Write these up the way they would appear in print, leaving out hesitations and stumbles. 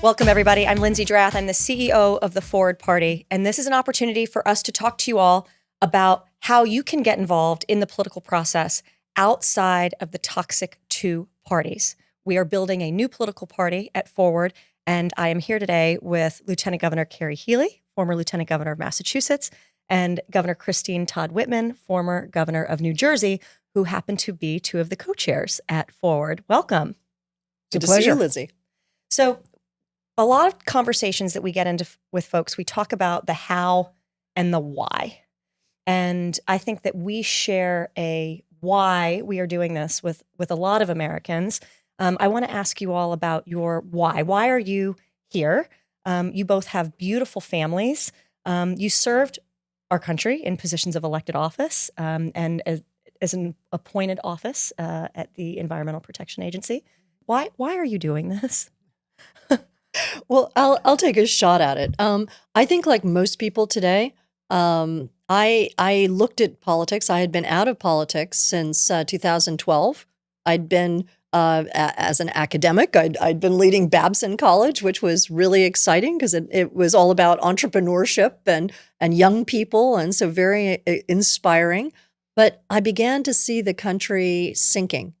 Welcome, everybody. I'm Lindsey Drath. I'm the CEO of the Forward Party, and this is an opportunity for us to talk to you all about how you can get involved in the political process outside of the toxic two parties. We are building a new political party at Forward, and I am here today with Lieutenant Governor Kerry Healey, former Lieutenant Governor of Massachusetts, and Governor Christine Todd Whitman, former Governor of New Jersey, who happen to be two of the co-chairs at Forward. Welcome. Good to see you, Lindsey. So a lot of conversations that we get into with folks, we talk about the how and the why. And I think that we share a why we are doing this with a lot of Americans. I want to ask you all about your why. Why are you here? You both have beautiful families. You served our country in positions of elected office and as an appointed office at the Environmental Protection Agency. Why are you doing this? Well, I'll take a shot at it. I think like most people today, I looked at politics. I had been out of politics since 2012. I'd been, as an academic, I'd been leading Babson College, which was really exciting because it was all about entrepreneurship and young people, and so very inspiring. But I began to see the country sinking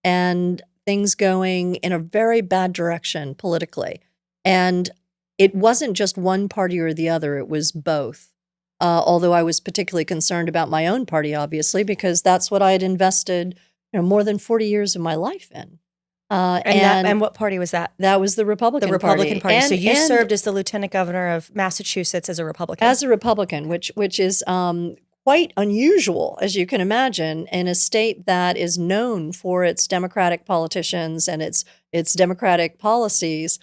and things going in a very bad direction politically. And it wasn't just one party or the other, it was both. Although I was particularly concerned about my own party, obviously, because that's what I had invested more than 40 years of my life in. And what party was that? That was the Republican Party. The Republican Party. So you served as the Lieutenant Governor of Massachusetts as a Republican. As a Republican, which is quite unusual, as you can imagine, in a state that is known for its Democratic politicians and its Democratic policies.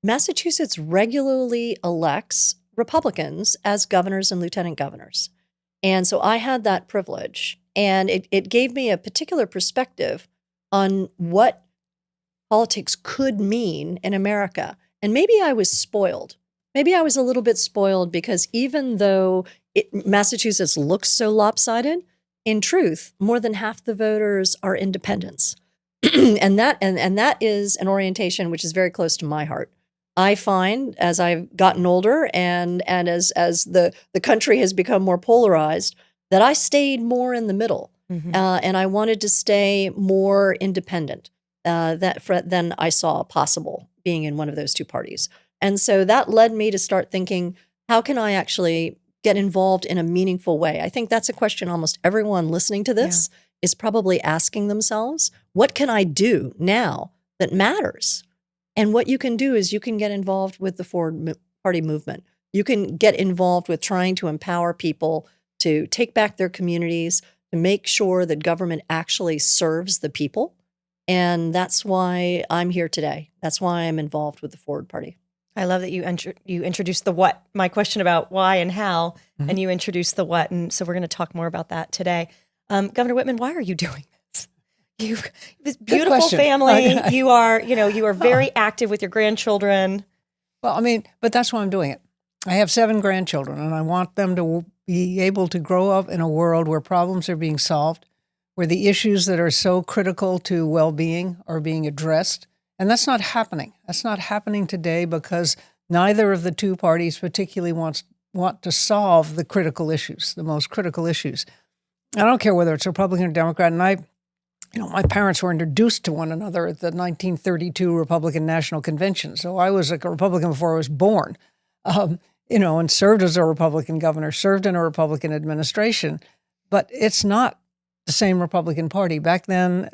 Massachusetts regularly elects Republicans as governors and lieutenant governors. And so I had that privilege. And it gave me a particular perspective on what politics could mean in America. And maybe I was spoiled. Maybe I was a little bit spoiled because even though Massachusetts looks so lopsided, in truth, more than half the voters are independents. and that is an orientation which is very close to my heart. I find as I've gotten older and as the country has become more polarized, that I stayed more in the middle. Mm-hmm. And I wanted to stay more independent than I saw possible being in one of those two parties. And so that led me to start thinking, how can I actually get involved in a meaningful way? I think that's a question almost everyone listening to this is probably asking themselves, what can I do now that matters? And what you can do is you can get involved with the Forward Party movement. You can get involved with trying to empower people to take back their communities, to make sure that government actually serves the people. And that's why I'm here today. That's why I'm involved with the Forward Party. I love that you introduced the what, my question about why and how, mm-hmm. and you introduced the what. And so we're going to talk more about that today. Governor Whitman, why are you doing this? You this beautiful family. You are very active with your grandchildren. Well, but that's why I'm doing it. I have 7 grandchildren, and I want them to be able to grow up in a world where problems are being solved, where the issues that are so critical to well-being are being addressed. And that's not happening. That's not happening today because neither of the two parties particularly want to solve the critical issues, the most critical issues. I don't care whether it's Republican or Democrat. And my parents were introduced to one another at the 1932 Republican National Convention. So I was a Republican before I was born, and served as a Republican governor, served in a Republican administration. But it's not the same Republican Party. Back then,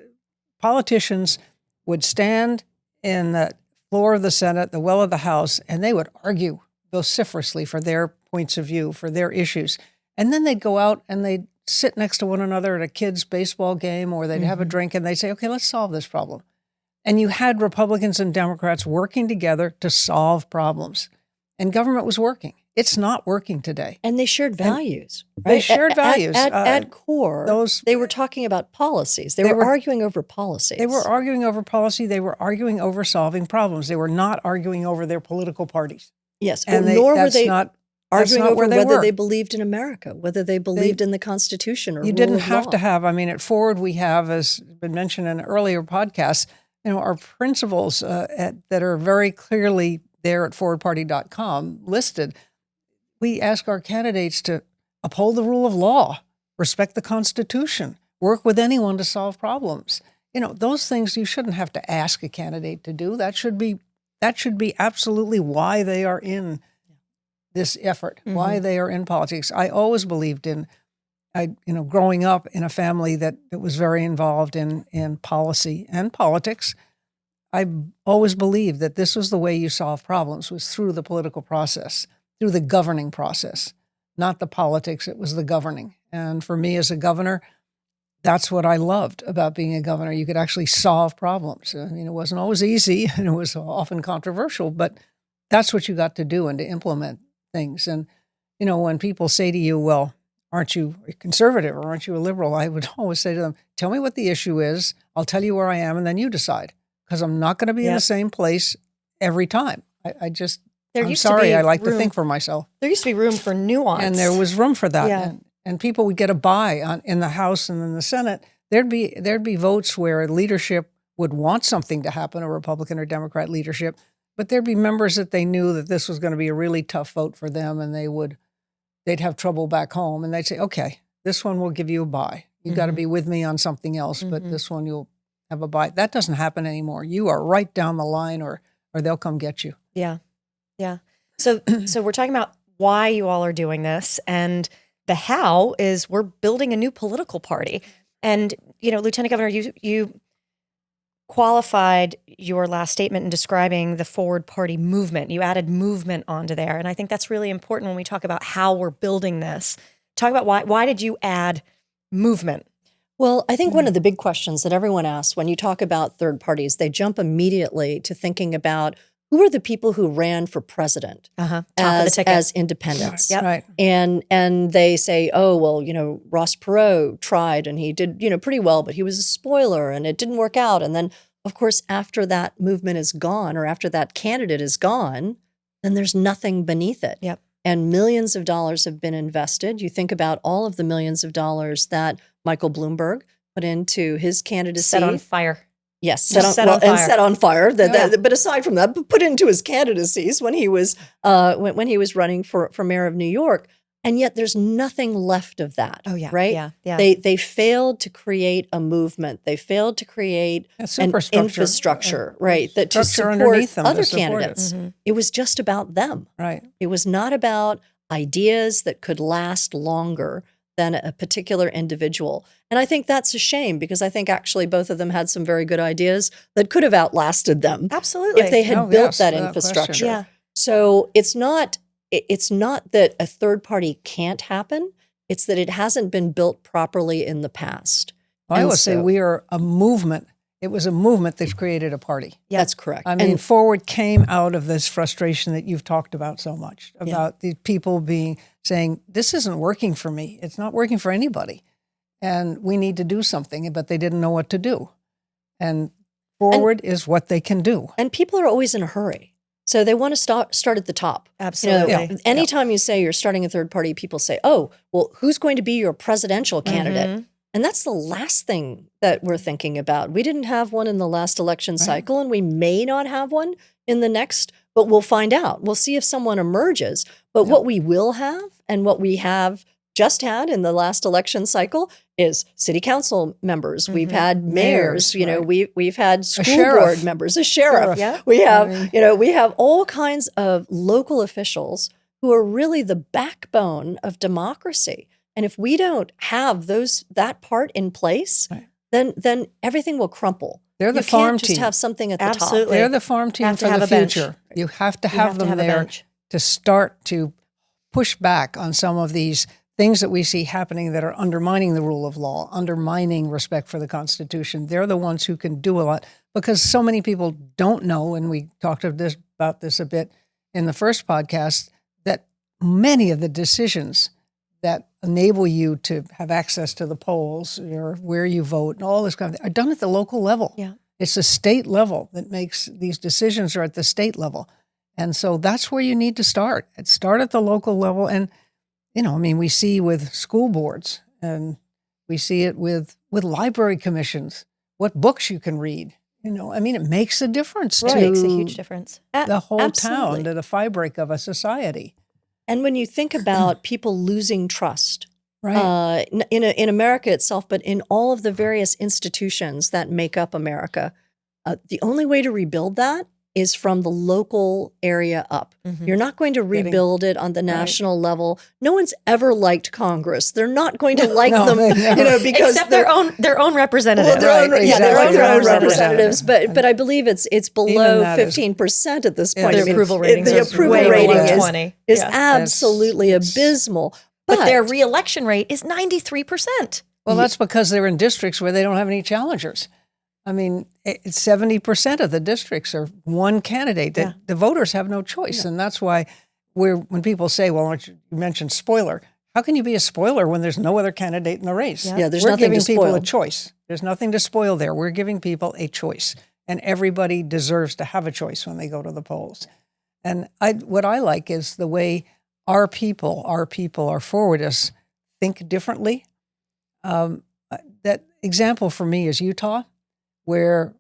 politicians would stand in the floor of the Senate, the well of the House, and they would argue vociferously for their points of view, for their issues. And then they'd go out and they'd sit next to one another at a kid's baseball game, or they'd mm-hmm. have a drink and they'd say, okay, let's solve this problem. And you had Republicans and Democrats working together to solve problems. And government was working. It's not working today. And they shared values, right? They shared values. At core, they were talking about policies. They were arguing over policies. They were arguing over policy. They were arguing over solving problems. They were not arguing over their political parties. Yes, nor were they arguing over whether they believed in America, whether they believed in the Constitution or you didn't have to have. At Forward we have, as been mentioned in earlier podcasts, our principles that are very clearly there at forwardparty.com listed. We ask our candidates to uphold the rule of law, respect the Constitution, work with anyone to solve problems. Those things you shouldn't have to ask a candidate to do. That should be absolutely why they are in this effort, why they are in politics. I always believed growing up in a family that was very involved in policy and politics, I always believed that this was the way you solve problems, was through the political process, through the governing process, not the politics. It was the governing. And for me as a governor, that's what I loved about being a governor. You could actually solve problems. I mean, it wasn't always easy and it was often controversial, but that's what you got to do and to implement things. And, when people say to you, well, aren't you a conservative or aren't you a liberal? I would always say to them, tell me what the issue is. I'll tell you where I am and then you decide, because I'm not going to be in the same place every time. I'm sorry. I like to think for myself. There used to be room for nuance. And there was room for that. Yeah. And people would get a buy in the House and in the Senate. There'd be votes where leadership would want something to happen, a Republican or Democrat leadership, but there'd be members that they knew that this was going to be a really tough vote for them, and they'd have trouble back home, and they'd say, okay, this one will give you a buy. You got to be with me on something else, but this one you'll have a buy. That doesn't happen anymore. You are right down the line, or they'll come get you. Yeah, yeah. So we're talking about why you all are doing this, and the how is we're building a new political party. And, Lieutenant Governor, you qualified your last statement in describing the Forward Party movement. You added movement onto there. And I think that's really important when we talk about how we're building this. Talk about why did you add movement? Well, I think one of the big questions that everyone asks when you talk about third parties, they jump immediately to thinking about who are the people who ran for president as independents. Yep. Right. And they say, oh, well, Ross Perot tried and he did, pretty well, but he was a spoiler and it didn't work out. And then, of course, after that movement is gone or after that candidate is gone, then there's nothing beneath it. Yep. And millions of dollars have been invested. You think about all of the millions of dollars that Michael Bloomberg put into his candidacy. Set on fire. Yes, set on fire. But aside from that, put into his candidacies when he was running for mayor of New York, and yet there's nothing left of that. Oh yeah, right. Yeah. They failed to create a movement. They failed to create an infrastructure, right? That to support other candidates. It was just about them. Right. It was not about ideas that could last longer than a particular individual. And I think that's a shame because I think actually both of them had some very good ideas that could have outlasted them. Absolutely. If they had built that infrastructure. Yeah. So it's not that a third party can't happen. It's that it hasn't been built properly in the past. I would say we are a movement. It was a movement that created a party. Yeah. That's correct. I mean, Forward came out of this frustration that you've talked about so much, about the people saying, this isn't working for me. It's not working for anybody. And we need to do something, but they didn't know what to do. And Forward is what they can do. And people are always in a hurry. So they want to start at the top. Absolutely. Anytime you say you're starting a third party, people say, oh, well, who's going to be your presidential candidate? And that's the last thing that we're thinking about. We didn't have one in the last election cycle, and we may not have one in the next, but we'll find out. We'll see if someone emerges. But what we will have and what we have just had in the last election cycle is city council members. We've had mayors, we've had school board members, a sheriff. Yeah. We have, we have all kinds of local officials who are really the backbone of democracy. And if we don't have that part in place, then everything will crumple. They're the farm team. You can't just have something at the top. They're the farm team for the future. You have to have them there to start to push back on some of these things that we see happening that are undermining the rule of law, undermining respect for the Constitution. They're the ones who can do a lot because so many people don't know, and we talked about this a bit in the first podcast, that many of the decisions that enable you to have access to the polls or where you vote and all this kind of thing are done at the local level. Yeah. It's the state level that makes these decisions are at the state level. And so that's where you need to start. Start at the local level. And, we see with school boards and we see it with library commissions, what books you can read. I mean, it makes a difference It to makes a huge difference. the whole Absolutely. town, to the fabric of a society. And when you think about people losing trust, Right. in America itself, but in all of the various institutions that make up America, the only way to rebuild that is from the local area up. Mhm. You're not going to rebuild it on the national level. No one's ever liked Congress. They're not going to like them, because Except their own representatives. Well, Right, their own exactly. representatives. But I believe it's below that is- 15% at this point. Their I mean, approval ratings the are approval way rating below is 20. is Yeah. absolutely It's- abysmal. But their reelection rate is 93%. Well, that's because they're in districts where they don't have any challengers. I mean, 70% of the districts are one candidate. Yeah. The voters have no choice. And that's why when people say, well, you mentioned spoiler, how can you be a spoiler when there's no other candidate in the race? Yeah, there's We're nothing giving to people spoil. a choice. There's nothing to spoil there. We're giving people a choice. And everybody deserves to have a choice when they go to the polls. And what I like is the way our people, our forwardists, think differently. That example for me is Utah, where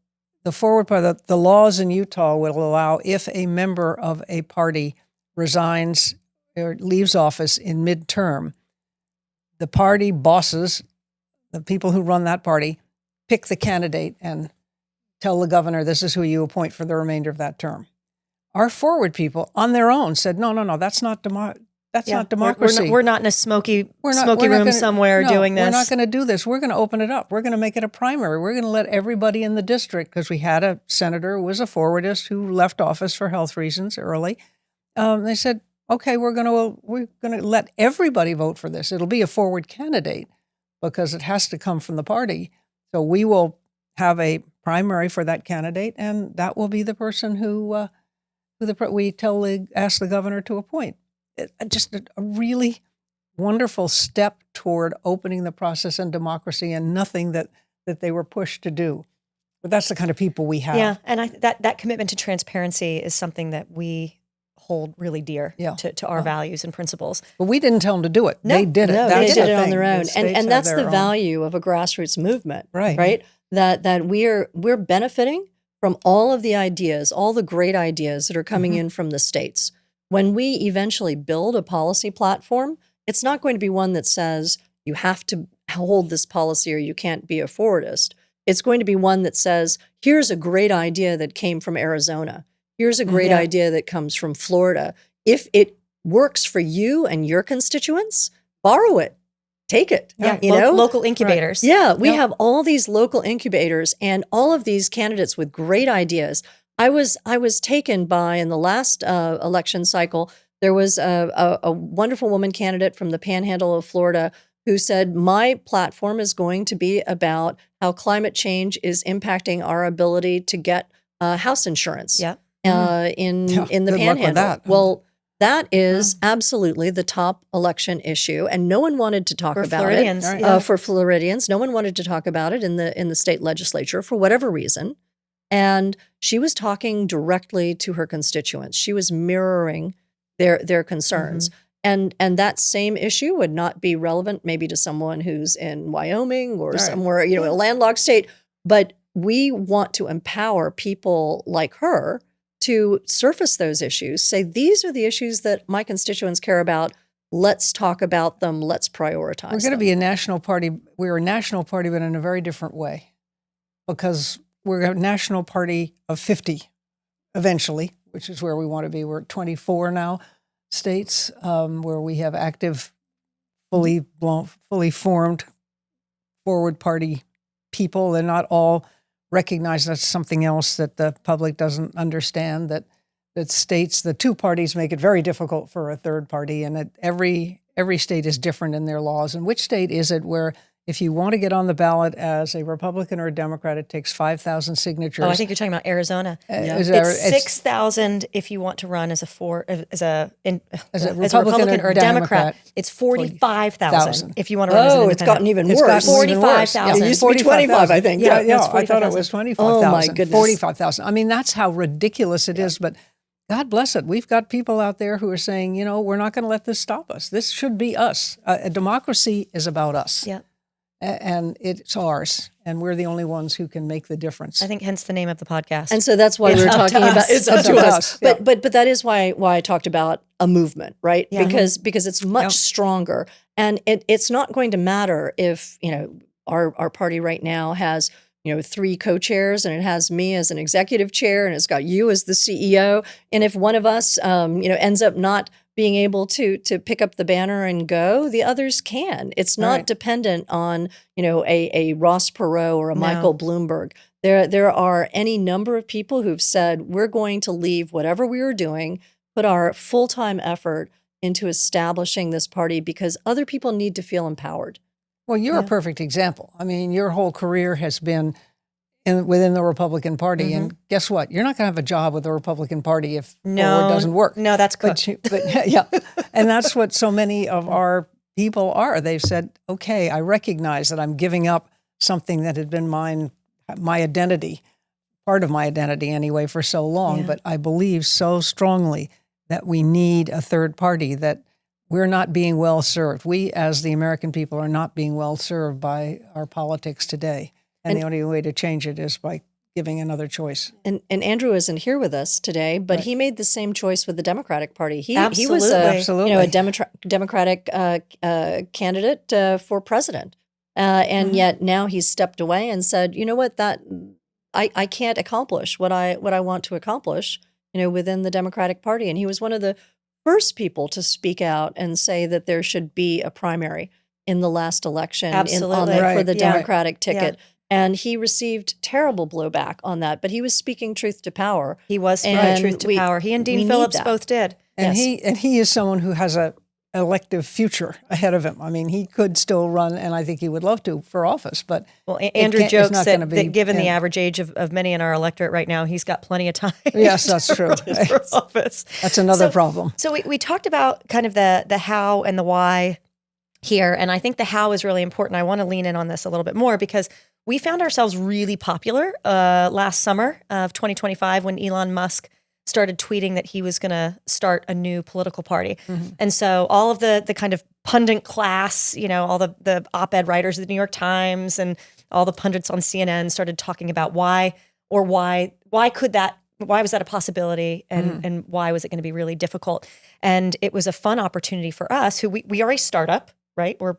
the forward party, the laws in Utah will allow, if a member of a party resigns or leaves office in midterm, the party bosses, the people who run that party, pick the candidate and tell the governor, this is who you appoint for the remainder of that term. Our forward people on their own said, no, that's not not democracy. We're not in a smoky We're not room gonna, somewhere doing this. We're not going to do this. We're going to open it up. We're going to make it a primary. We're going to let everybody in the district, because we had a senator who was a forwardist who left office for health reasons early. They said, okay, we're going to let everybody vote for this. It'll be a forward candidate because it has to come from the party. So we will have a primary for that candidate, and that will be the person who ask the governor to appoint. Just a really wonderful step toward opening the process and democracy, and nothing that they were pushed to do. But that's the kind of people we have. Yeah, and that commitment to transparency is something that we hold really dear to our values and principles. But we didn't tell them to do it. No, they did it. No, That's they did the it on thing. their own, The states have and that's their the own. value of a grassroots movement, Right. That we're benefiting from all of the ideas, all the great ideas that are coming in from the states. When we eventually build a policy platform, it's not going to be one that says you have to hold this policy or you can't be a forwardist. It's going to be one that says, here's a great idea that came from Arizona. Here's a great idea that comes from Florida. If it works for you and your constituents, borrow it. Take it. Yeah, You local incubators. Right. Yeah, we have all these local incubators and all of these candidates with great ideas. I was taken by, in the last election cycle, there was a wonderful woman candidate from the Panhandle of Florida who said, my platform is going to be about how climate change is impacting our ability to get house insurance in the good luck with Panhandle. that. Well, that is absolutely the top election issue, and no one wanted to talk For about Floridians, it. For Floridians, no one wanted to talk about it in the state legislature for whatever reason. And she was talking directly to her constituents. She was mirroring their concerns. And that same issue would not be relevant maybe to someone who's in Wyoming or somewhere, a landlocked state. But we want to empower people like her to surface those issues, say, these are the issues that my constituents care about. Let's talk about them. Let's prioritize We're going to be a national party. We're a national party, but in a very different way, because we're a national party of 50 eventually, which is where we want to be. We're at 24 now states where we have active, fully formed forward party people. They're not all recognized. That's something else that the public doesn't understand, that states, the two parties make it very difficult for a third party, and that every state is different in their laws. And which state is it where if you want to get on the ballot as a Republican or a Democrat, it takes 5,000 signatures? Oh, I think you're talking about Arizona. It's It's 6,000 if you want to run as a Republican or a Democrat. It's 45,000 if you want to run as an independent. It's gotten even It's worse. gotten even worse. 45,000. It used to be 25, I think. Yeah, it's I thought it was 25,000. Oh, my goodness. 45,000. I mean, that's how ridiculous it is. But God bless it. We've got people out there who are saying, we're not going to let this stop us. This should be us. A democracy is about us. Yeah. and it's ours, and we're the only ones who can make the difference. I think hence the name of the podcast. And so that's why we were talking about it's up to us. Yeah. But that is why I talked about a movement, right? Yeah. Because it's much stronger, and it's not going to matter if our party right now has 3 co-chairs, and it has me as an executive chair, and it's got you as the CEO, and if one of us ends up not being able to pick up the banner and go, the others can. It's not dependent on a Ross Perot or a Michael Bloomberg. There are any number of people who've said, we're going to leave whatever we were doing, put our full-time effort into establishing this party because other people need to feel empowered. Well, you're a perfect example. I mean, your whole career has been within the Republican Party, and guess what? You're not going to have a job with the Republican Party if forward doesn't work. No, that's good. But yeah, and that's what so many of our people are. They've said, okay, I recognize that I'm giving up something that had been my identity, part of my identity anyway, for so long, but I believe so strongly that we need a third party, that we're not being well served. We, as the American people, are not being well served by our politics today. And the only way to change it is by giving another choice. And Andrew isn't here with us today, but he made the same choice with the Democratic Party. He was a Democratic candidate for president, and yet now he's stepped away and said, you know what, that I can't accomplish what I want to accomplish, within the Democratic Party. And he was one of the first people to speak out and say that there should be a primary in the last election for the Democratic ticket. Yeah. And he received terrible blowback on that, but he was speaking truth to power. He was speaking truth to power. He and Dean Phillips both did. And he is someone who has a elective future ahead of him. I mean, he could still run, and I think he would love to, for office. But Andrew jokes that given the average age of many in our electorate right now, he's got plenty of time. Yes, that's true. For office. That's another problem. So we talked about kind of the how and the why here, and I think the how is really important. I want to lean in on this a little bit more because we found ourselves really popular last summer of 2025 when Elon Musk started tweeting that he was going to start a new political party. And so all of the kind of pundit class, all the op-ed writers of the New York Times and all the pundits on CNN started talking about why was that a possibility and why was it going to be really difficult? And it was a fun opportunity for us who we are a startup, right? We're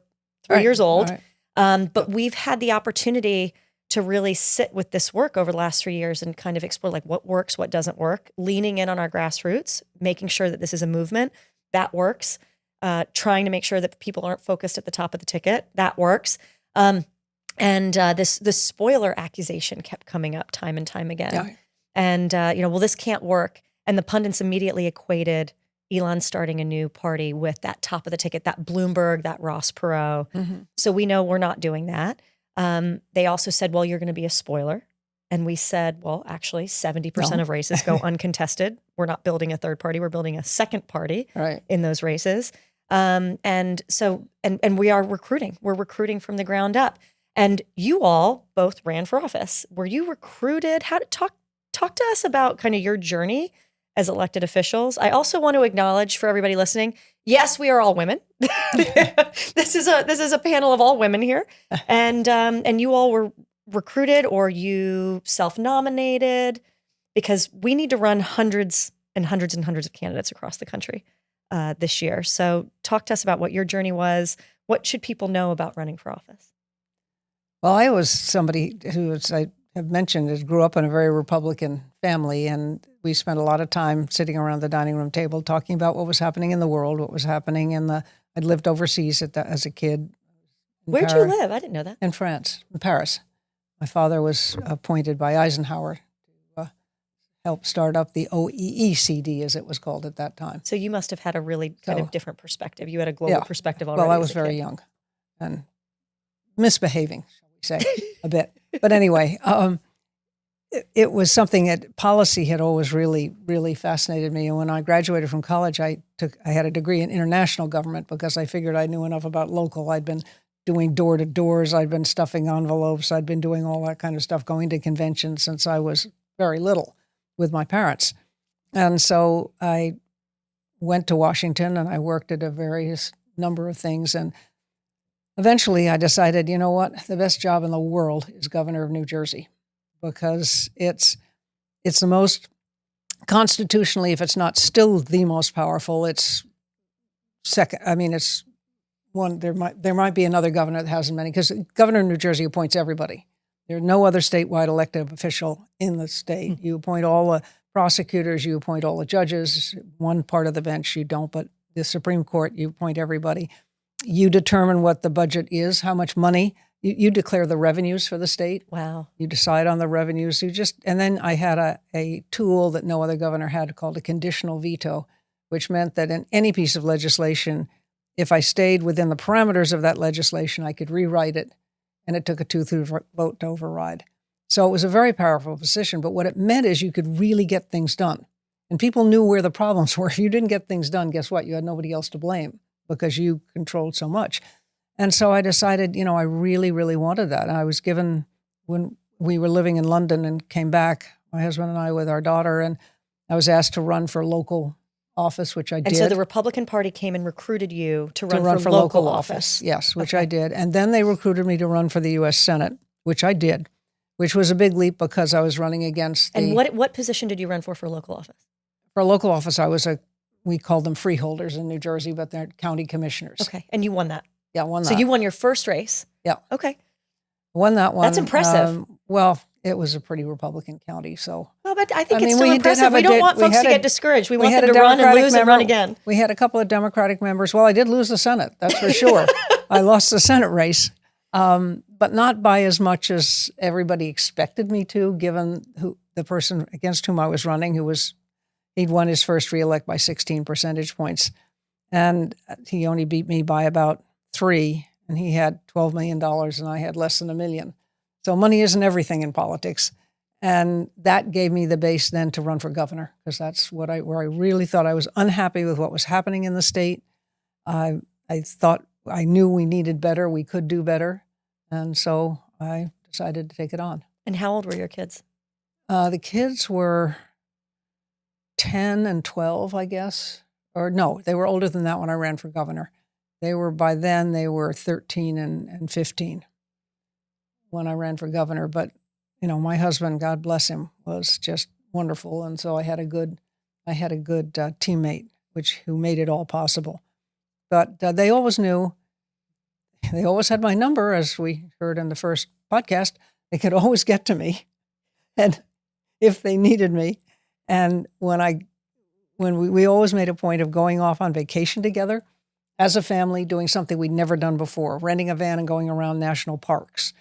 3 years old. But we've had the opportunity to really sit with this work over the last 3 years and kind of explore like what works, what doesn't work, leaning in on our grassroots, making sure that this is a movement that works, trying to make sure that people aren't focused at the top of the ticket, that works. And this spoiler accusation kept coming up time and time again. Yeah. And, well, this can't work. And the pundits immediately equated Elon starting a new party with that top of the ticket, that Bloomberg, that Ross Perot. So we know we're not doing that. They also said, well, you're going to be a spoiler. And we said, well, actually 70% of races go uncontested. We're not building a third party. We're building a second party in those races. And we are recruiting. We're recruiting from the ground up. And you all both ran for office. Were you recruited? How to talk to us about kind of your journey as elected officials. I also want to acknowledge for everybody listening, yes, we are all women. This is a panel of all women here. And you all were recruited or you self-nominated, because we need to run hundreds and hundreds and hundreds of candidates across the country this year. So talk to us about what your journey was. What should people know about running for office? Well, I was somebody who, as I have mentioned, grew up in a very Republican family, and we spent a lot of time sitting around the dining room table talking about what was happening in the world, what was happening I'd lived overseas as a kid. Where'd you live? I didn't know that. In France, in Paris. My father was appointed by Eisenhower to help start up the OECD, as it was called at that time. So you must have had a really kind of different perspective. You had a global perspective already. Well, I was very young and misbehaving, shall we say, a bit. But anyway, it was something that policy had always really, really fascinated me. And when I graduated from college, I had a degree in international government because I figured I knew enough about local. I'd been doing door-to-doors. I'd been stuffing envelopes. I'd been doing all that kind of stuff, going to conventions since I was very little with my parents. And so I went to Washington and I worked at a various number of things. And eventually I decided, you know what, the best job in the world is governor of New Jersey, because it's the most constitutionally, if it's not still the most powerful, it's second. I mean, it's one. There might be another governor that has as many, because governor of New Jersey appoints everybody. There's no other statewide elected official in the state. You appoint all the prosecutors, you appoint all the judges. One part of the bench you don't, but the Supreme Court, you appoint everybody. You determine what the budget is, how much money. You declare the revenues for the state. Wow. You decide on the revenues. And then I had a tool that no other governor had called a conditional veto, which meant that in any piece of legislation, if I stayed within the parameters of that legislation, I could rewrite it, and it took a 2/3 vote to override. So it was a very powerful position, but what it meant is you could really get things done. And people knew where the problems were. If you didn't get things done, guess what? You had nobody else to blame because you controlled so much. And so I decided, I really, really wanted that. And I was given, when we were living in London and came back, my husband and I with our daughter, and I was asked to run for local office, which I did. And so the Republican Party came and recruited you to run for local office. Yes, which I did. And then they recruited me to run for the U.S. Senate, which I did, which was a big leap because I was running against And what position did you run for local office? For local office, I was we called them freeholders in New Jersey, but they're county commissioners. Okay. And you won that? Yeah, won that. So you won your first race? Yeah. Okay. Won that one. That's impressive. Well, it was a pretty Republican county, so. Well, but I think it's still impressive. We don't want folks to get discouraged. We want them to run and lose and run again. We had a couple of Democratic members. Well, I did lose the Senate, that's for sure. I lost the Senate race, but not by as much as everybody expected me to, given the person against whom I was running, he'd won his first reelect by 16 percentage points. And he only beat me by about 3, and he had $12 million, and I had less than $1 million. So money isn't everything in politics. And that gave me the base then to run for governor, because that's where I really thought I was unhappy with what was happening in the state. I thought I knew we needed better, we could do better. And so I decided to take it on. And how old were your kids? The kids were 10 and 12, I guess. Or no, they were older than that when I ran for governor. By then they were 13 and 15 when I ran for governor. But, my husband, God bless him, was just wonderful. And so I had a good teammate, who made it all possible. But they always knew, they always had my number, as we heard in the first podcast. They could always get to me, and if they needed me. And when we always made a point of going off on vacation together as a family, doing something we'd never done before, renting a van and going around national parks,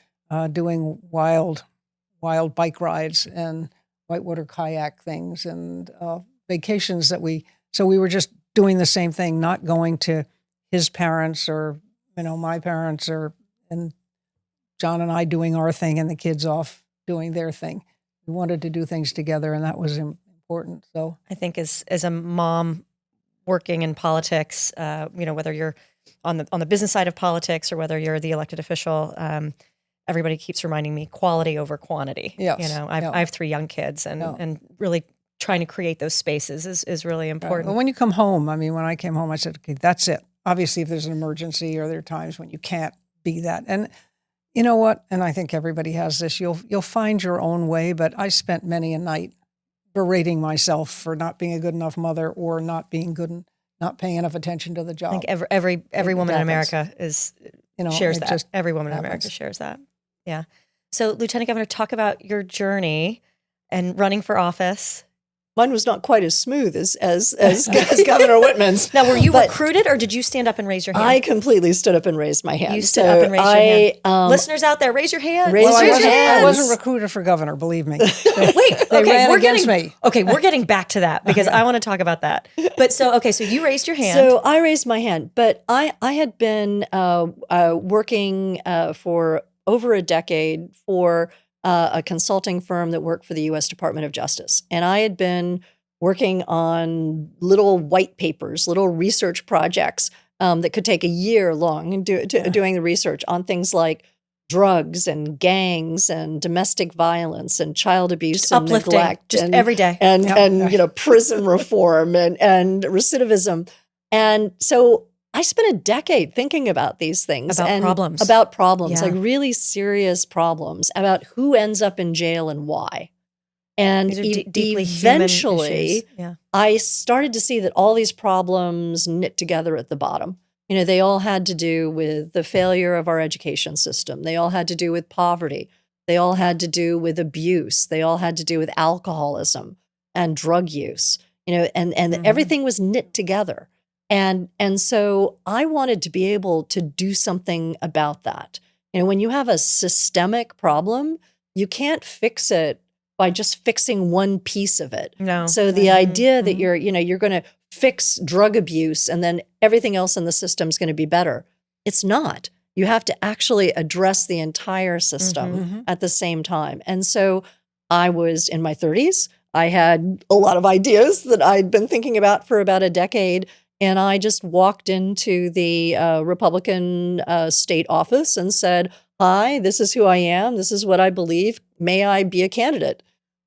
doing wild bike rides and whitewater kayak things, and vacations so we were just doing the same thing, not going to his parents or, my parents, and John and I doing our thing and the kids off doing their thing. We wanted to do things together, and that was important. So I think as a mom working in politics, whether you're on the business side of politics or whether you're the elected official, everybody keeps reminding me quality over quantity. Yes. I have 3 young kids, and really trying to create those spaces is really important. Well, when you come home, when I came home, I said, okay, that's it. Obviously, if there's an emergency or there are times when you can't be that. And you know what? And I think everybody has this. You'll find your own way, but I spent many a night berating myself for not being a good enough mother or not being good and not paying enough attention to the job. I think every woman in America shares that. Every woman in America shares that. Yeah. So, Lieutenant Governor, talk about your journey and running for office. Mine was not quite as smooth as Governor Whitman's. Now, were you recruited, or did you stand up and raise your hand? I completely stood up and raised my hand. You stood up and raised your hand. Listeners out there, raise your hand. Raise your hands. I wasn't recruited for governor, believe me. Wait, they ran against me. Okay, we're getting back to that because I want to talk about that. But so you raised your hand. So I raised my hand, but I had been working for over a decade for a consulting firm that worked for the U.S. Department of Justice. And I had been working on little white papers, little research projects that could take a year long and doing the research on things like drugs and gangs and domestic violence and child abuse just and uplifting, neglect. Just every day. And prison reform and recidivism. And so I spent a decade thinking about these things. About and problems. About problems, Yeah. like really serious problems, about who ends up in jail and why. And These are deeply human eventually, issues. Yeah. I started to see that all these problems knit together at the bottom. You know, they all had to do with the failure of our education system. They all had to do with poverty. They all had to do with abuse. They all had to do with alcoholism and drug use. You know, and everything was knit together. And so I wanted to be able to do something about that. You know, when you have a systemic problem, you can't fix it by just fixing one piece of it. No. So the idea that you're going to fix drug abuse and then everything else in the system is going to be better. It's not. You have to actually address the entire system at the same time. And so I was in my 30s. I had a lot of ideas that I'd been thinking about for about a decade. And I just walked into the Republican state office and said, "Hi, this is who I am. This is what I believe. May I be a candidate?"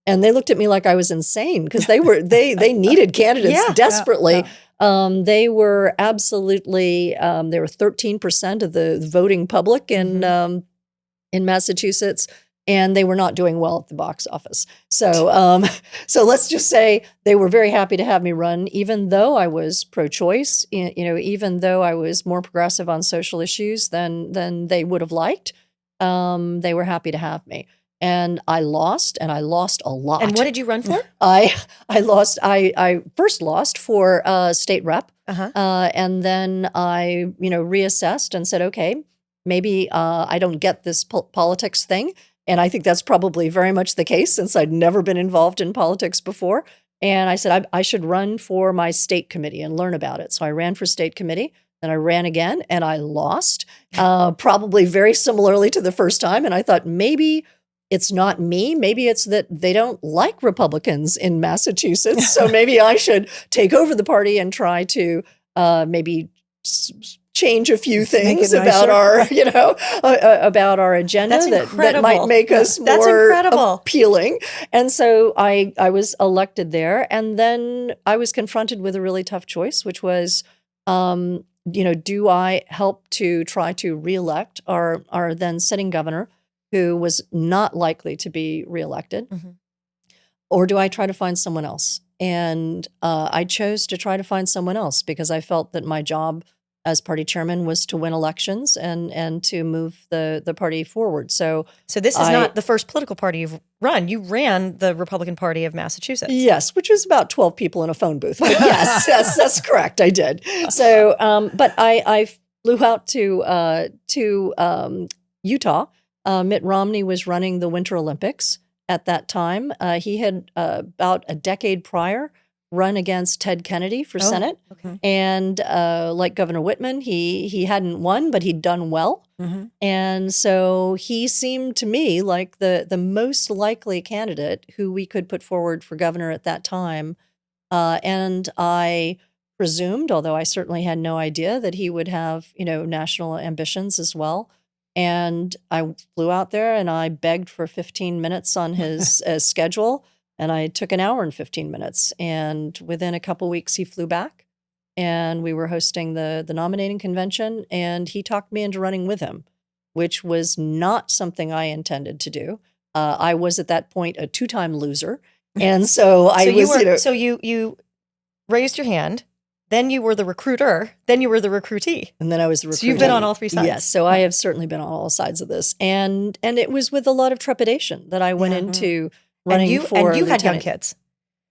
And they looked at me like I was insane because they needed candidates desperately. They were absolutely they were 13% of the voting public in Massachusetts. And they were not doing well at the box office. So let's just say they were very happy to have me run, even though I was pro-choice, even though I was more progressive on social issues than they would have liked. They were happy to have me. And I lost a lot. And what did you run for? I lost. I first lost for state rep, and then I reassessed and said, okay, maybe I don't get this politics thing. And I think that's probably very much the case since I'd never been involved in politics before. And I said, I should run for my state committee and learn about it. So I ran for state committee, then I ran again and I lost, probably very similarly to the first time. And I thought maybe it's not me. Maybe it's that they don't like Republicans in Massachusetts. So maybe I should take over the party and try to maybe change a few things about our, about our agenda that might make us more appealing. And so I was elected there. And then I was confronted with a really tough choice, which was, do I help to try to reelect our then sitting governor, who was not likely to be reelected, or do I try to find someone else? And I chose to try to find someone else because I felt that my job as party chairman was to win elections and to move the party forward. So this is not the first political party you've run. You ran the Republican Party of Massachusetts. Yes, which was about 12 people in a phone booth. But yes, that's correct. I did. So, but I flew out to Utah. Mitt Romney was running the Winter Olympics at that time. He had about a decade prior run against Ted Kennedy for Senate. Okay. And like Governor Whitman, he hadn't won, but he'd done well. And so he seemed to me like the most likely candidate who we could put forward for governor at that time. And I presumed, although I certainly had no idea, that he would have, national ambitions as well. And I flew out there and I begged for 15 minutes on his schedule. And I took an hour and 15 minutes. And within a couple weeks, he flew back. And we were hosting the nominating convention. And he talked me into running with him, which was not something I intended to do. I was at that point a 2-time loser. And so you raised your hand. Then you were the recruiter. Then you were the recruitee. And then I was the recruiter. So you've been on all three sides. Yes. So I have certainly been on all sides of this. And it was with a lot of trepidation that I went into running for And you had young lieutenant. kids.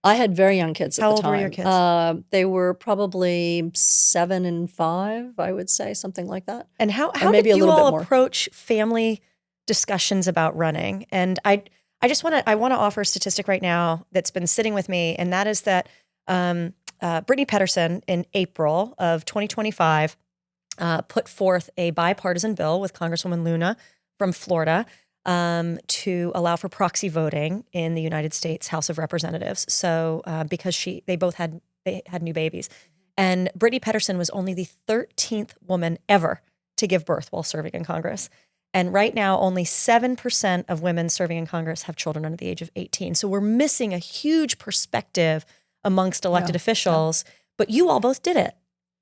I had very young kids at the time. How old were your kids? They were probably 7 and 5, I would say, something like that. And how maybe did a you little bit all more. approach family discussions about running? And I want to offer a statistic right now that's been sitting with me, and that is that Brittany Petterson in April of 2025 put forth a bipartisan bill with Congresswoman Luna from Florida to allow for proxy voting in the United States House of Representatives. So because they had new babies. And Brittany Petterson was only the 13th woman ever to give birth while serving in Congress. And right now, only 7% of women serving in Congress have children under the age of 18. So we're missing a huge perspective amongst elected officials. But you all both did it.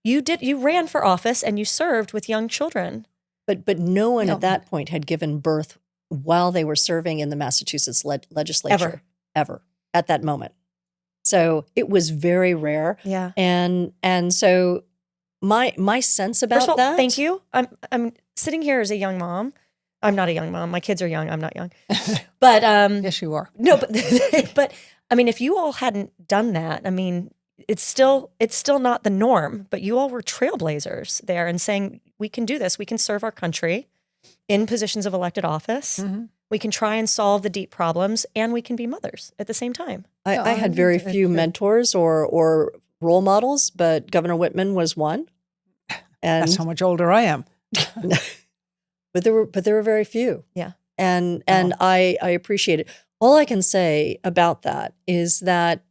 you ran for office and you served with young children. But no one No. at that point had given birth while they were serving in the Massachusetts legislature. Ever at that moment. So it was very rare. Yeah. And so my sense about First of all, that. thank you. I'm sitting here as a young mom. I'm not a young mom. My kids are young. I'm not young. But Yes, you are. no, but I mean, if you all hadn't done that, I mean, it's still not the norm, but you all were trailblazers there and saying, we can do this. We can serve our country in positions of elected office. Mm-hmm. We can try and solve the deep problems, and we can be mothers at the same time. I had very few mentors or role models, but Governor Whitman was one. And That's how much older I am. but there were very few. Yeah. And I appreciate it. All I can say about that is that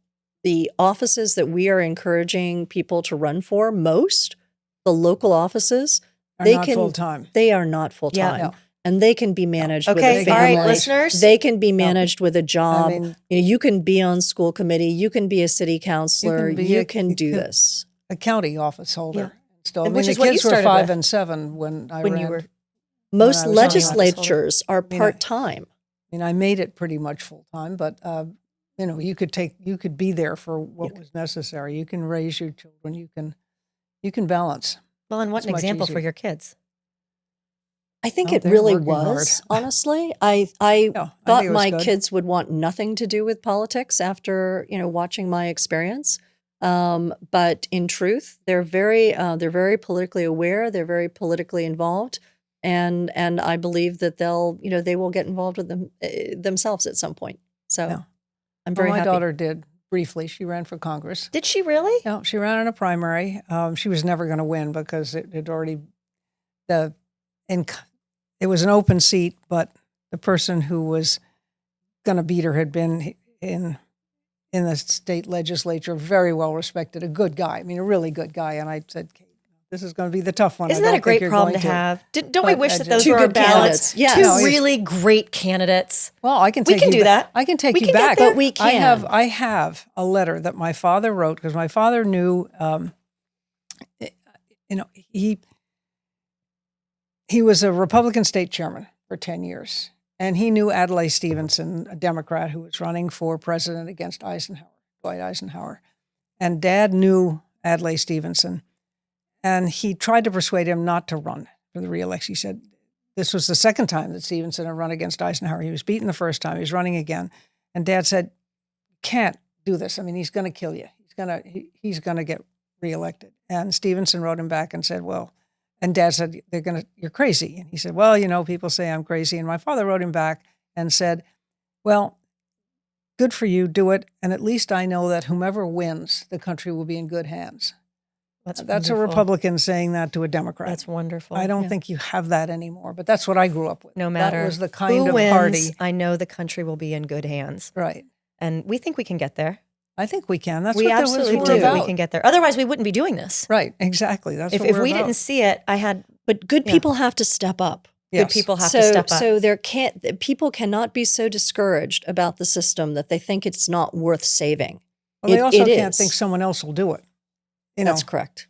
the offices that we are encouraging people to run for, the local offices, Are they not can full-time. They are not full time. Yeah. And they can be managed with a Okay, family. all right, listeners. They can be managed with a job. I mean, You can be on school committee. You can be a city councilor. be You a- can you do can- this. a county office holder. Still, I And mean, which the is what you kids were started 5 with. and 7 when I When ran. you were, Most I was legislatures are mean, part time. I mean, I made it pretty much full time, but you could be there for what was necessary. You can raise your children. You can balance. well, and what It's an much example easier. for your kids. I think Oh, it they're really working was, hard. honestly. I I thought think it was my good. kids would want nothing to do with politics after, watching my experience. But in truth, they're very politically aware. They're very politically involved. And I believe that they will get involved with themselves at some point. So Yeah. I'm very my happy. daughter did briefly. She ran for Congress. Did she really? No, she ran in a primary. She was never going to win because it had already it was an open seat, but the person who was going to beat her had been in the state legislature, very well respected, a good guy. I mean, a really good guy. And I said, Kate, this is going to be the tough one. Isn't I that a don't think great you're problem going to have? Don't we But wish I that just- those Two were our good ballots? candidates. Yes. Two No, really great candidates. Well, I can We take can you do back. that. I can take We you can get back. there. But we can. I have a letter that my father wrote because my father knew, he was a Republican state chairman for 10 years. And he knew Adlai Stevenson, a Democrat who was running for president against Dwight Eisenhower. And Dad knew Adlai Stevenson. And he tried to persuade him not to run for the reelection. He said, this was the second time that Stevenson had run against Eisenhower. He was beaten the first time. He was running again. And Dad said, can't do this. I mean, he's going to kill you. He's going to get reelected. And Stevenson wrote him back and said, well, and Dad said, you're crazy. And he said, well, people say I'm crazy. And my father wrote him back and said, well, good for you, do it. And at least I know that whomever wins, the country will be in good hands. That's a wonderful. Republican saying that to a Democrat. That's wonderful. I don't think you have that anymore, but that's what I grew up with. No matter that was the kind who of wins, party. I know the country will be in good hands. Right. And we think we can get there. I think we can. That's We what absolutely we're do. about. We can get there. Otherwise, we wouldn't be doing this. Right, exactly. That's If what we're we about. didn't see it, But good people have to step up. good people have to step up. So people cannot be so discouraged about the system that they think it's not worth saving. Well, they also it can't is. think someone else will do it. That's correct.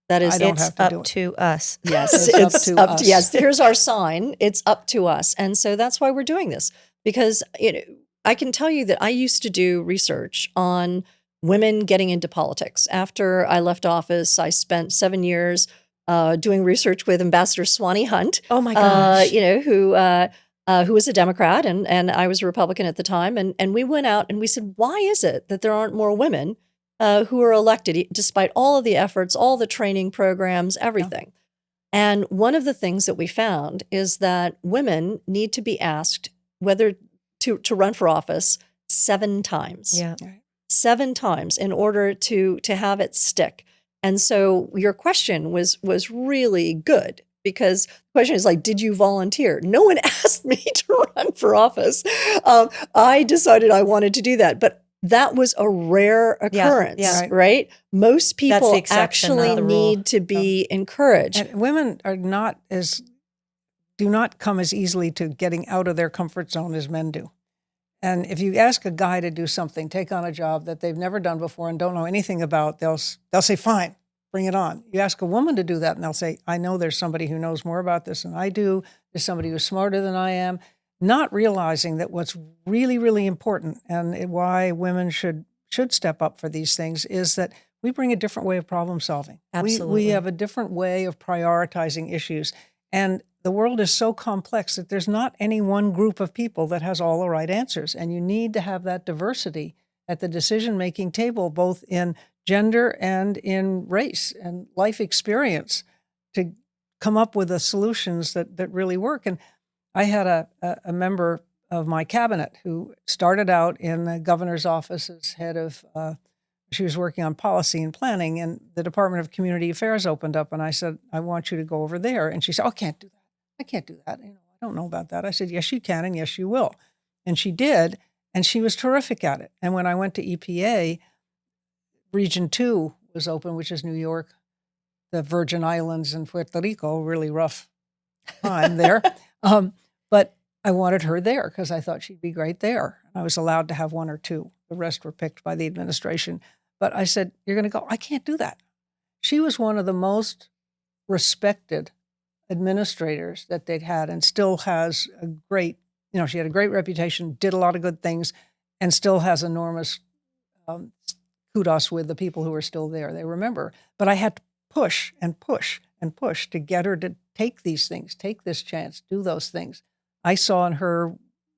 That is I don't It's have to do up it. to us. Yes, It's up to us. Yes, here's our sign. It's up to us. And so that's why we're doing this. Because I can tell you that I used to do research on women getting into politics. After I left office, I spent 7 years doing research with Ambassador Swanee Hunt. Oh my gosh. Who was a Democrat and I was a Republican at the time. And we went out and we said, why is it that there aren't more women who are elected, despite all of the efforts, all the training programs, everything? Yeah. And one of the things that we found is that women need to be asked whether to run for office 7 times. Yeah. 7 times in order to have it stick. And so your question was really good, because the question is like, did you volunteer? No one asked me to run for office. I decided I wanted to do that, but that was a rare occurrence, yeah. right? Most That's people the exception, actually not the rule. need to be encouraged. And women do not come as easily to getting out of their comfort zone as men do. And if you ask a guy to do something, take on a job that they've never done before and don't know anything about, they'll say, fine, bring it on. You ask a woman to do that, and they'll say, I know there's somebody who knows more about this than I do. There's somebody who's smarter than I am. Not realizing that what's really, really important and why women should step up for these things is that we bring a different way of problem solving. Absolutely. We have a different way of prioritizing issues. And the world is so complex that there's not any one group of people that has all the right answers. And you need to have that diversity at the decision-making table, both in gender and in race and life experience, to come up with the solutions that really work. And I had a member of my cabinet who started out in the governor's office as head of, she was working on policy and planning, and the Department of Community Affairs opened up, and I said, I want you to go over there. And she said, oh, I can't do that. I can't do that. I don't know about that. I said, yes, you can, and yes, you will. And she did, and she was terrific at it. And when I went to EPA, Region 2 was open, which is New York, the Virgin Islands, and Puerto Rico, really rough time there. But I wanted her there because I thought she'd be great there. I was allowed to have one or two. The rest were picked by the administration. But I said, you're going to go? I can't do that. She was one of the most respected administrators that they'd had, and still has a great, she had a great reputation, did a lot of good things, and still has enormous kudos with the people who are still there. They remember. But I had to push and push and push to get her to take these things, take this chance, do those things. I saw in her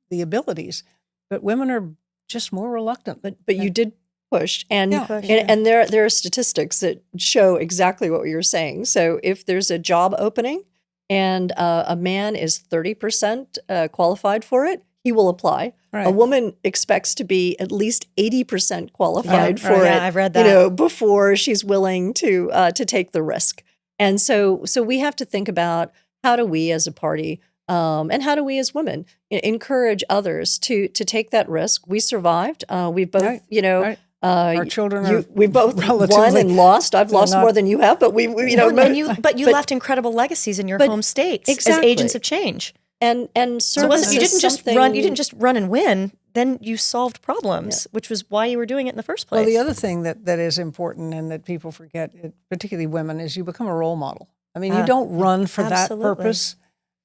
the abilities, but women are just more reluctant. But you did push, and Yeah. and there are statistics that show exactly what you're saying. So if there's a job opening and a man is 30% qualified for it, he will apply. Right. A woman expects to be at least 80% qualified for it. Yeah, I've read that. Before she's willing to take the risk. And so we have to think about, how do we as a party and how do we as women encourage others to take that risk? We survived. We both, Right. Right. Our children are we both won relatively- and lost. I've lost more than you have, but we But you left incredible legacies in your home states Exactly. as agents of change. and So it wasn't, you service is didn't just something- run. You didn't just run and win. Then you solved problems, which was why you were doing it in the first place. Well, the other thing that is important and that people forget, particularly women, is you become a role model. I mean, you don't run for absolutely. that purpose.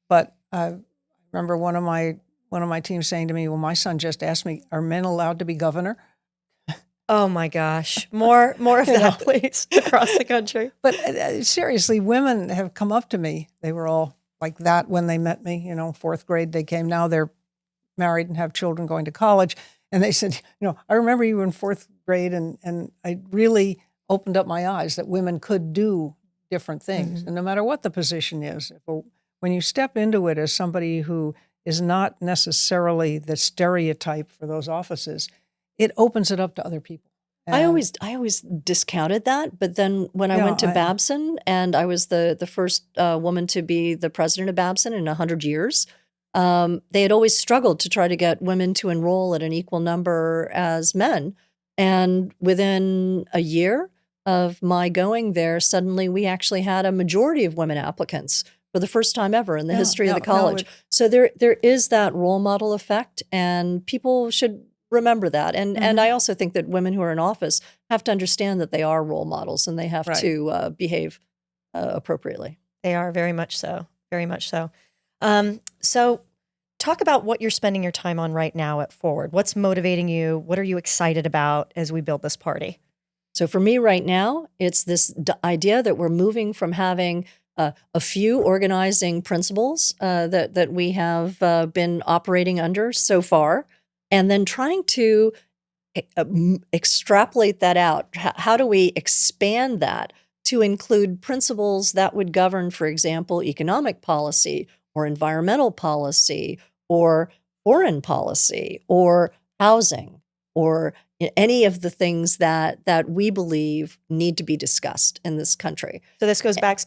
But I remember one of my team saying to me, well, my son just asked me, are men allowed to be governor? Oh my gosh, more of that, please, across the country. But seriously, women have come up to me. They were all like that when they met me, fourth grade they came. Now they're married and have children going to college. And they said, I remember you were in fourth grade, and I really opened up my eyes that women could do different things. Mm-hmm. And no matter what the position is, when you step into it as somebody who is not necessarily the stereotype for those offices, it opens it up to other people. I always discounted that, but then when I went to Babson, and I was the first woman to be the president of Babson in 100 years, they had always struggled to try to get women to enroll at an equal number as men. And within a year of my going there, suddenly we actually had a majority of women applicants for the first time ever in the history of the college. So there is that role model effect, and people should remember that. And I also think that women who are in office have to understand that they are role models, and they have to behave appropriately. They are very much so, very much so. So talk about what you're spending your time on right now at Forward. What's motivating you? What are you excited about as we build this party? So for me right now, it's this idea that we're moving from having a few organizing principles that we have been operating under so far, and then trying to extrapolate that out. How do we expand that to include principles that would govern, for example, economic policy or environmental policy or foreign policy or housing or any of the things that we believe need to be discussed in this country. So this goes back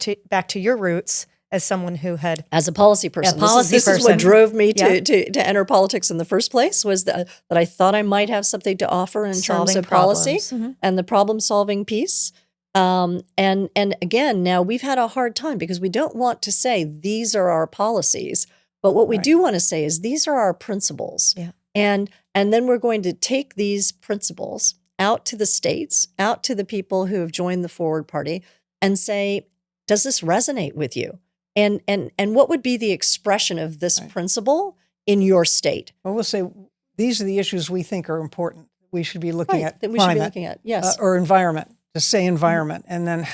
to your roots as someone who had, as a policy person. This is what drove me to enter politics in the first place, was that I thought I might have something to offer in terms of policy and the problem-solving piece. And again, now we've had a hard time because we don't want to say these are our policies, but what we do want to say is these are our principles. Yeah. And then we're going to take these principles out to the states, out to the people who have joined the Forward Party, and say, does this resonate with you? And what would be the expression of this principle in your state? Well, we'll say these are the issues we think are important. We should be looking at that we climate, should be looking at, yes. Or environment. Just say environment, and then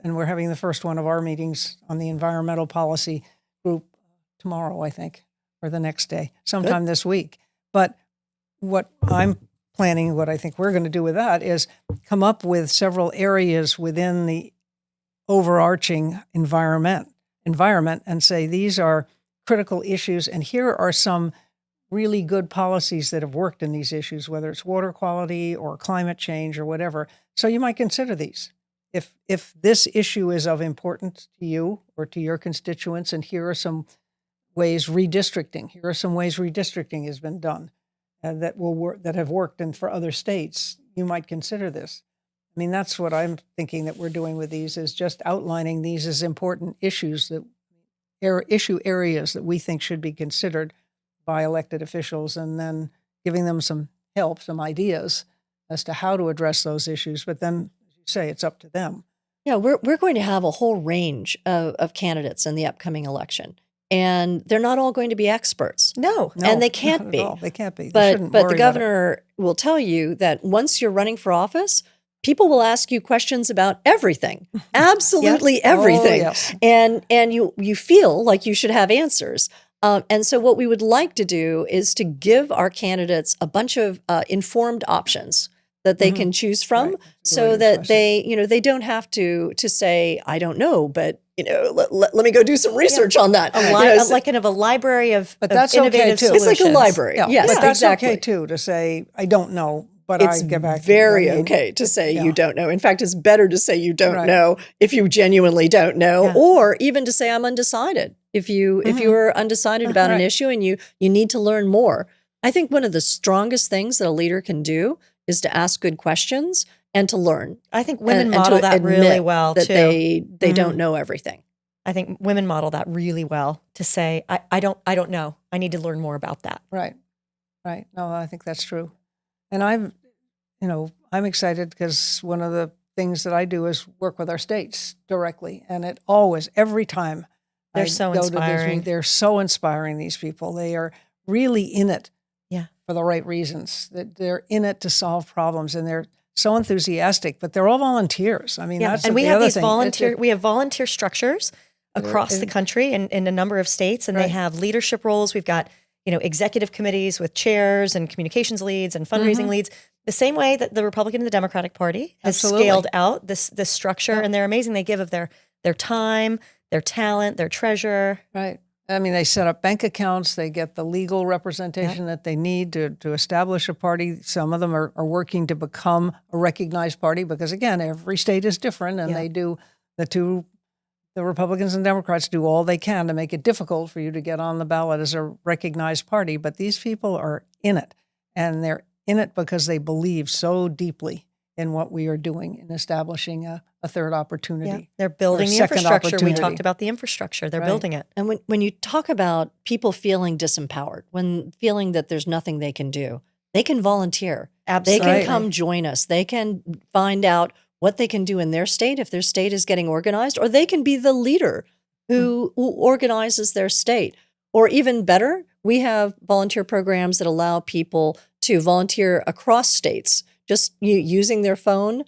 and we're having the first one of our meetings on the environmental policy group tomorrow, I think, or the next day, sometime this week. But what I'm planning, what I think we're going to do with that is come up with several areas within the overarching environment and say these are critical issues, and here are some really good policies that have worked in these issues, whether it's water quality or climate change or whatever. So you might consider these. If this issue is of importance to you or to your constituents, and here are some ways redistricting has been done that will work, that have worked and for other states, you might consider this. I mean, that's what I'm thinking that we're doing with these, is just outlining these as important issues, that issue areas that we think should be considered by elected officials, and then giving them some help, some ideas as to how to address those issues. But then, as you say, it's up to them. Yeah, we're going to have a whole range of candidates in the upcoming election, and they're not all going to be experts. No, and they can't be. They can't be. But the governor will tell you that once you're running for office, people will ask you questions about everything, absolutely everything, and you feel like you should have answers. And so what we would like to do is to give our candidates a bunch of informed options that they can choose from, so that they don't have to say, I don't know, but let me go do some research on that. Like kind of a library of that's innovative okay too. solutions. It's like a library. Yeah, yes, but that's exactly. okay too to say, I don't know, but it's I get back very to you. okay to say you don't know. In fact, it's better to say you don't Right. know if you genuinely don't know, or even to say I'm undecided. If you are undecided about an issue and you need to learn more. I think one of the strongest things that a leader can do is to ask good questions and to learn. I think women model that really well that too. They don't know everything. I think women model that really well, to say, I don't know. I need to learn more about that. Right. No, I think that's true. And I'm excited because one of the things that I do is work with our states directly. And it always, every time they're so inspiring. They're so inspiring, these people. They are really in it for the right reasons. That they're in it to solve problems, and they're so enthusiastic, but they're all volunteers. I mean, that's we the have other these thing. We have volunteer structures across the country in a number of states, and they have leadership roles. We've got, executive committees with chairs and communications leads and fundraising leads. The same way that the Republican and the Democratic Party has scaled out this structure, and they're amazing. They give of their time, their talent, their treasure. Right. I mean, they set up bank accounts. They get the legal representation that they need to establish a party. Some of them are working to become a recognized party because, again, every state is different, and they do the Republicans and Democrats do all they can to make it difficult for you to get on the ballot as a recognized party. But these people are in it, and they're in it because they believe so deeply in what we are doing in establishing a third opportunity. Yeah. They're building the infrastructure. We talked about the infrastructure. They're building it. And when you talk about people feeling disempowered, when feeling that there's nothing they can do, they can volunteer. Absolutely. They can come join us. They can find out what they can do in their state if their state is getting organized, or they can be the leader who organizes their state. Or even better, we have volunteer programs that allow people to volunteer across states, just using their phone,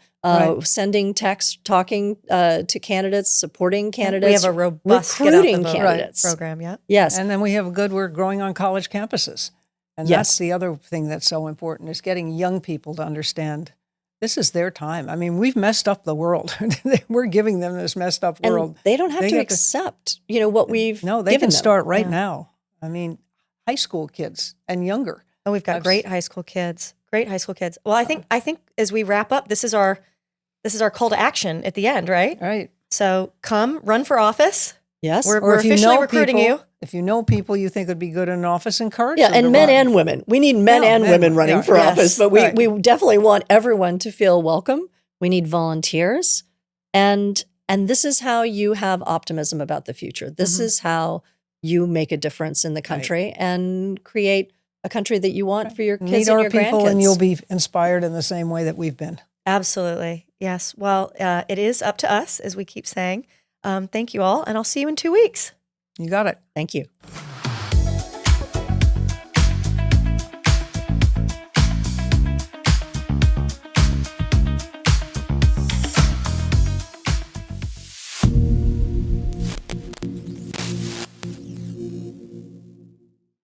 sending texts, talking to candidates, supporting candidates. We have a robust recruiting candidates program. Yeah. Yes. And then we have we're growing on college campuses. And that's the other thing that's so important, is getting young people to understand this is their time. I mean, we've messed up the world. We're giving them this messed up world. And they don't have to accept, what we've No, they given can them. Start right now. I mean, high school kids and younger. Oh, we've got great high school kids. Great high school kids. Well, I think as we wrap up, this is our call to action at the end, right? Right. So come run for office. Yes. We're officially recruiting you. If you know people you think would be good in office, encourage them. Yeah, and men and women. We need men and women running for office, but we definitely want everyone to feel welcome. We need volunteers. And this is how you have optimism about the future. This is how you make a difference in the country and create a country that you want for your kids and your grandkids. Meet our people, and you'll be inspired in the same way that we've been. Absolutely. Yes. Well, it is up to us, as we keep saying. Thank you all, and I'll see you in 2 weeks. You got it. Thank you.